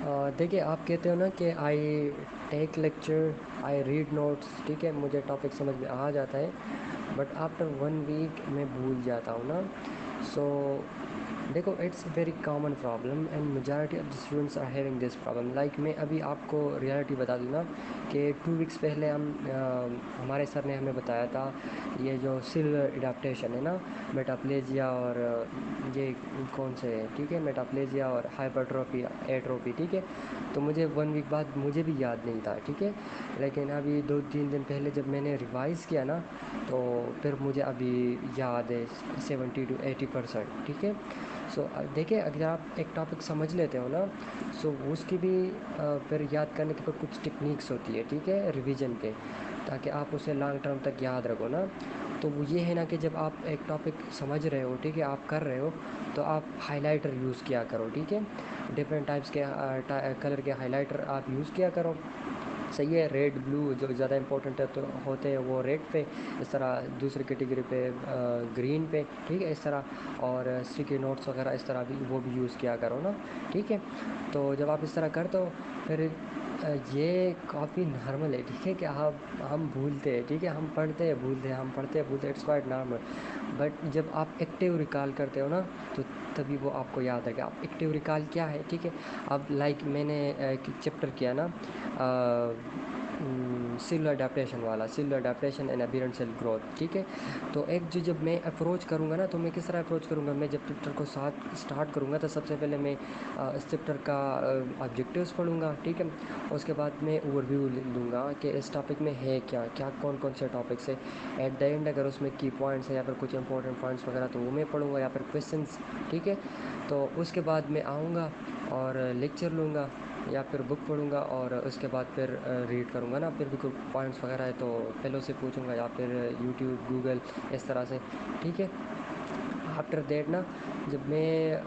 देखिए, आप कहते हो ना कि I take lecture, I read notes, ठीक है, मुझे टॉपिक समझ में आ जाता है, बट आफ्टर 1 वीक मैं भूल जाता हूँ ना। सो देखो, it's a very common problem and majority of the students are having this problem. Like मैं अभी आपको रियलिटी बता दूँ ना कि 2 वीक्स पहले हमारे सर ने हमें बताया था ये जो सिल्वर एडाप्टेशन है ना, मेटाप्लेजिया और ये कौन से है, ठीक है, मेटाप्लेजिया और हाइपरट्रोफी एट्रोफी, ठीक है। तो मुझे 1 वीक बाद मुझे भी याद नहीं था, ठीक है, लेकिन अभी 2-3 दिन पहले जब मैंने रिवाइज़ किया ना, तो फिर मुझे अभी याद है 70 to 80%, ठीक है। सो देखिए, अगर आप एक टॉपिक समझ लेते हो ना, सो उसकी भी फिर याद करने की फिर कुछ टेक्निक्स होती है, ठीक है, रिवीजन के, ताकि आप उसे लॉन्ग टर्म तक याद रखो ना। तो वो ये है ना कि जब आप एक टॉपिक समझ रहे हो, ठीक है, आप कर रहे हो, तो आप हाइलाइटर यूज़ किया करो, ठीक है। डिफरेंट टाइप्स के कलर के हाइलाइटर आप यूज़ किया करो। सही है, रेड ब्लू जो ज़्यादा इंपॉर्टेंट है तो होते हैं वो रेड पे, इस तरह दूसरी कैटेगरी पे ग्रीन पे, ठीक है, इस तरह। और स्टिकी नोट्स वगैरह इस तरह भी वो भी यूज़ किया करो ना, ठीक है। तो जब आप इस तरह करते हो, फिर ये काफ़ी नॉर्मल है, ठीक है, कि हम भूलते हैं, ठीक है, हम पढ़ते हैं भूलते हैं, हम पढ़ते हैं भूलते हैं, इट्स क्वाइट नॉर्मल। बट जब आप एक्टिव रिकॉल करते हो ना, तो तभी वो आपको याद रखेगा। आप एक्टिव रिकॉल क्या है, ठीक है। अब लाइक मैंने एक चैप्टर किया ना, सेलुलर अडेप्टेशन वाला, cellular adaptation and aberrant cell growth, ठीक है। तो एक जो जब मैं अप्रोच करूँगा ना, तो मैं किस तरह अप्रोच करूँगा, मैं जब चैप्टर को साथ स्टार्ट करूँगा तो सबसे पहले मैं इस चैप्टर का ऑब्जेक्टिव्स पढ़ूँगा, ठीक है। उसके बाद मैं ओवरव्यू लूँगा कि इस टॉपिक में है क्या क्या, कौन कौन से टॉपिक्स है। एट द एंड अगर उसमें की पॉइंट्स है या फिर कुछ इंपॉर्टेंट पॉइंट्स वगैरह, तो वो मैं पढ़ूँगा, या फिर क्वेश्चंस, ठीक है। तो उसके बाद मैं आऊँगा और लेक्चर लूँगा या फिर बुक पढ़ूँगा, और उसके बाद फिर रीड करूँगा ना, फिर भी कोई पॉइंट्स वगैरह है तो फेलो से पूछूँगा या फिर यूट्यूब गूगल, इस तरह से, ठीक है। आफ्टर दैट ना, जब मैं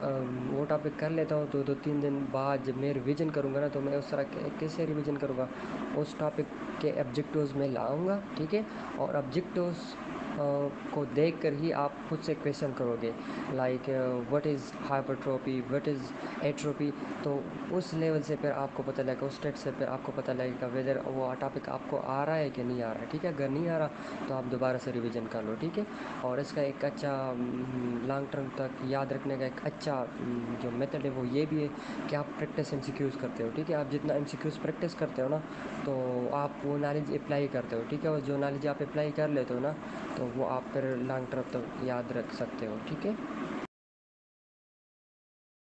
वो टॉपिक कर लेता हूँ, तो 2-3 दिन बाद जब मैं रिवीजन करूँगा ना, तो मैं उस तरह कैसे रिवीजन करूँगा, उस टॉपिक के ऑब्जेक्टिव्स में लाऊंगा, ठीक है। और ऑब्जेक्टिव्स को देख कर ही आप खुद से क्वेश्चन करोगे, like what is hypertrophy, what is atrophy. तो उस लेवल से फिर आपको पता लगेगा, उस स्टेट से फिर आपको पता लगेगा वेदर वो टॉपिक आपको आ रहा है कि नहीं आ रहा है, ठीक है। अगर नहीं आ रहा तो आप दोबारा से रिवीजन कर लो, ठीक है। और इसका एक अच्छा लॉन्ग टर्म तक याद रखने का एक अच्छा जो मेथड है वो ये भी है कि आप प्रैक्टिस एमसीक्यूज़ करते हो, ठीक है। आप जितना एमसीक्यूज़ प्रैक्टिस करते हो ना, तो आप वो नॉलेज अप्लाई करते हो, ठीक है। और जो नॉलेज आप अप्लाई कर लेते हो ना, तो वो आप फिर लॉन्ग टर्म तक याद रख सकते हो, ठीक है।